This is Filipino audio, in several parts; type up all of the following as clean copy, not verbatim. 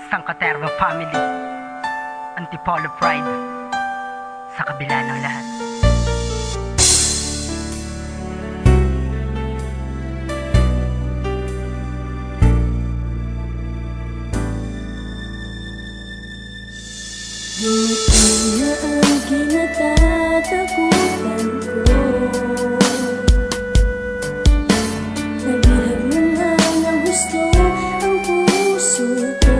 Sangkaterno Family, Antipolo Pride, sa kabila ng lahat. Ito na ang kinatatakutan ko. Nabihag mo na ng gusto ang puso ko,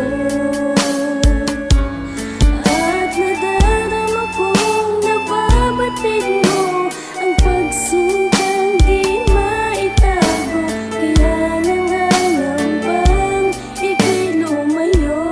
at nadarama kong nababatid mo ang pagsintang di maitago. Kaya nangalang bang ika'y lumayo.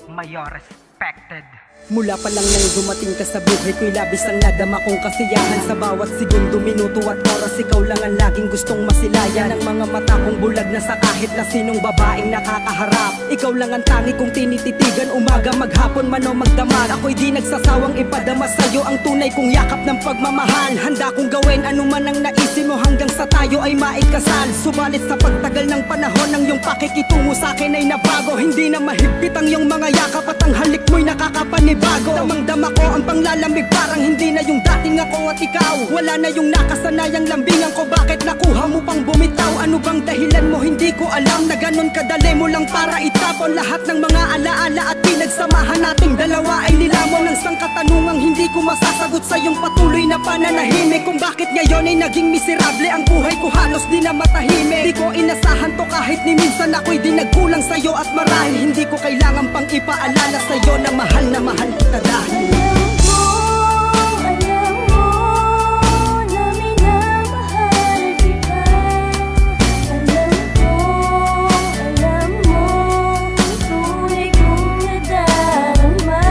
Mayor respected. Mula pa lang nang dumating ka sa buhay ko'y labis ang nadama kong kasiyahan. Sa bawat segundo, minuto at oras, ikaw lang ang laging gustong masilayan. Ang mga mata kong bulag na sa kahit na sinong babaeng nakakaharap. Ikaw lang ang tangi kong tinititigan, umaga, maghapon, man o magdamag. Ako'y di nagsasawang ipadama sa'yo ang tunay kong yakap ng pagmamahal. Handa kong gawin anuman ang naisin mo hanggang sa tayo ay maikasal. Subalit sa pagtagal ng panahon, ang iyong pakikitungo sa'kin ay nabago. Hindi na mahigpit ang iyong mga yakap at ang halik mo'y nakakapanibago. Damang-dama ko ang panglalamig, parang hindi na yung dating ako at ikaw. Wala na yung nakasanayang lambingan ko, bakit nakuha mo pang bumitaw? Ano bang dahilan mo? Hindi ko alam na ganon kadali mo lang para itapon lahat ng mga alaala at pinagsamahan nating dalawa ay nilamon ng sangkatanungang hindi ko masasagot sa iyong patuloy na pananahimik. Kung bakit ngayon ay naging miserable ang buhay ko, halos di na matahimik. Di ko inasahan to kahit ni minsan ako'y di nagkulang sa'yo, at marahil hindi ko kailangan pang ipaalala sa'yo na mahal kita dahil Alam mo na minamahal kita. Alam mo tunay kong nadarama.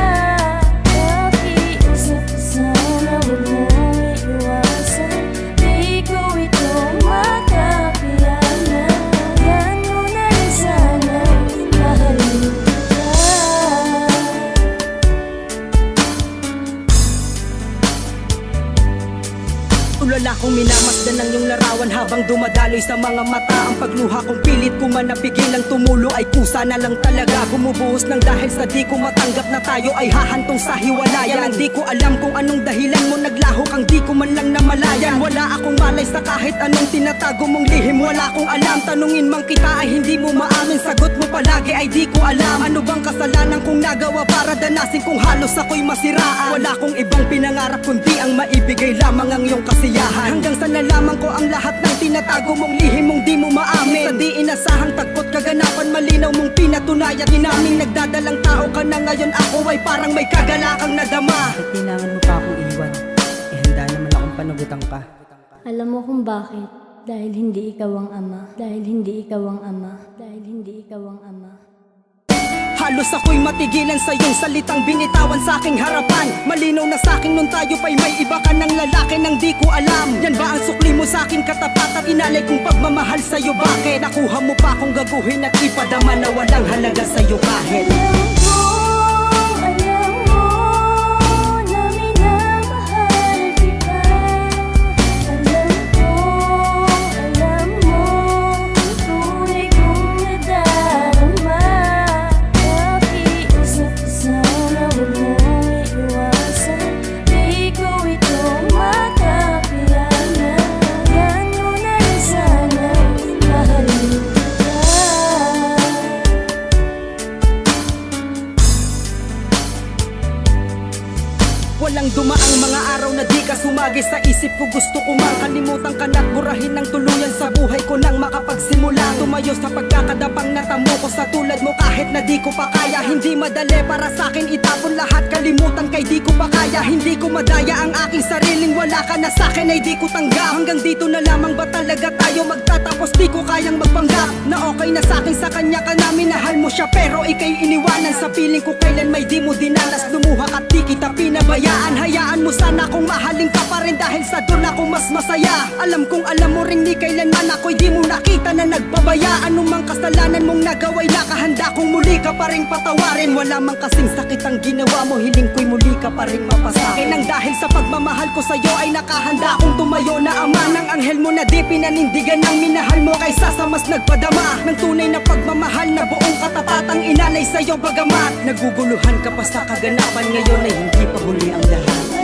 Pakiusap ko sana huwag mong iiwasan. Di ko ito makapiyanan. Yan mo na rin sana, mahalin kita. Tulala kong minamasdan ng iyong larawan habang dumadaloy sa mga mata. Ang pagluha kong pilit ko man napigil ang tumulo ay kusa na lang talaga. Bumubuhos ng dahil sa di ko matanggap na tayo ay hahantong sa hiwalayan. Hindi ko alam kung anong dahilan mo naglaho kang di ko man lang namalayan. Wala akong malay sa kahit anong tinatago mong lihim. Wala akong alam, tanungin mang kita ay hindi mo maamin. Sagot mo palagi ay di ko alam. Ano bang kasalanan kong nagawa para danasin kung halos ako'y masiraan? Wala akong ibang pinangarap kundi ang maibigay lamang ang iyong kasiyahan. Hanggang sa nalaman ko ang lahat ng tinatago mong lihim mong di mo maamin. Sa di inasahang tagpot kaganapan, malinaw mong pinatunayan. Dinaming nagdadalang tao ka na ngayon, ako ay parang may kagalakang nadama. Bakit kailangan mo pa akong iwan? Handa naman akong panagutan ka. Alam mo kung bakit? Dahil hindi ikaw ang ama. Dahil hindi ikaw ang ama. Dahil hindi ikaw ang ama. Halos ako'y matigilan sa iyong salitang binitawan sa aking harapan. Malinaw na sa akin nung tayo pa'y may iba ka ng lalaki nang di ko alam. Yan ba ang sukli mo sa aking katapat at inalay kong pagmamahal sa'yo? Bakit nakuha mo pa akong gaguhin at ipadama na walang halaga sa'yo kahit? Alam mo na minamahal kita. Alam mo tunay kong nadarama. Pakiusap ko sana huwag mong iiwasan. Di ko ito makapiyanan. Yan mo na rin sana, mahalin kita. Walang dumaang mga araw na di ka sumagi sa isip ko. Gusto ko mang kalimutan ka na't burahin ng tuluyan sa buhay ko nang makapagsimula. Tumayo sa pagkakadapang natamo ko sa tulad mo kahit na di ko pa kaya. Hindi madali para sa akin itapon lahat, kalimutan kay di ko pa kaya. Hindi ko madaya ang aking sariling wala ka na sa akin ay di ko tanggap. Hanggang dito na lamang ba talaga tayo magtatapos? Di ko kayang magpanggap na okay na sa akin sa kanya ka na. Minahal mo siya pero ika'y iniwanan. Sa piling ko kailan may di mo dinanas. Lumuha at di kita pinabayaan. Hayaan mo sana kung mahalin ka pa rin dahil sa doon ako mas masaya. Alam kong alam mo rin ni kailanman ako'y di mo nakita na nagbabaya. Anumang kasalanan mong nagawa'y nakahanda kong muli ka pa rin patawarin. Wala mang kasing sakit ang ginawa mo, hiling ko'y muli ka pa rin mapasakin. Nang dahil sa pagmamahal ko sa'yo ay nakahanda akong tumayo na ama ng anghel mo na di pinanindigan ng minahal mo kaysa sa mas nagpadama ng tunay na pagmamahal na buong katapatang sa'yo bagamat naguguluhan ka pa sa kaganapan. Ngayon ay hindi pa huli ang lahat.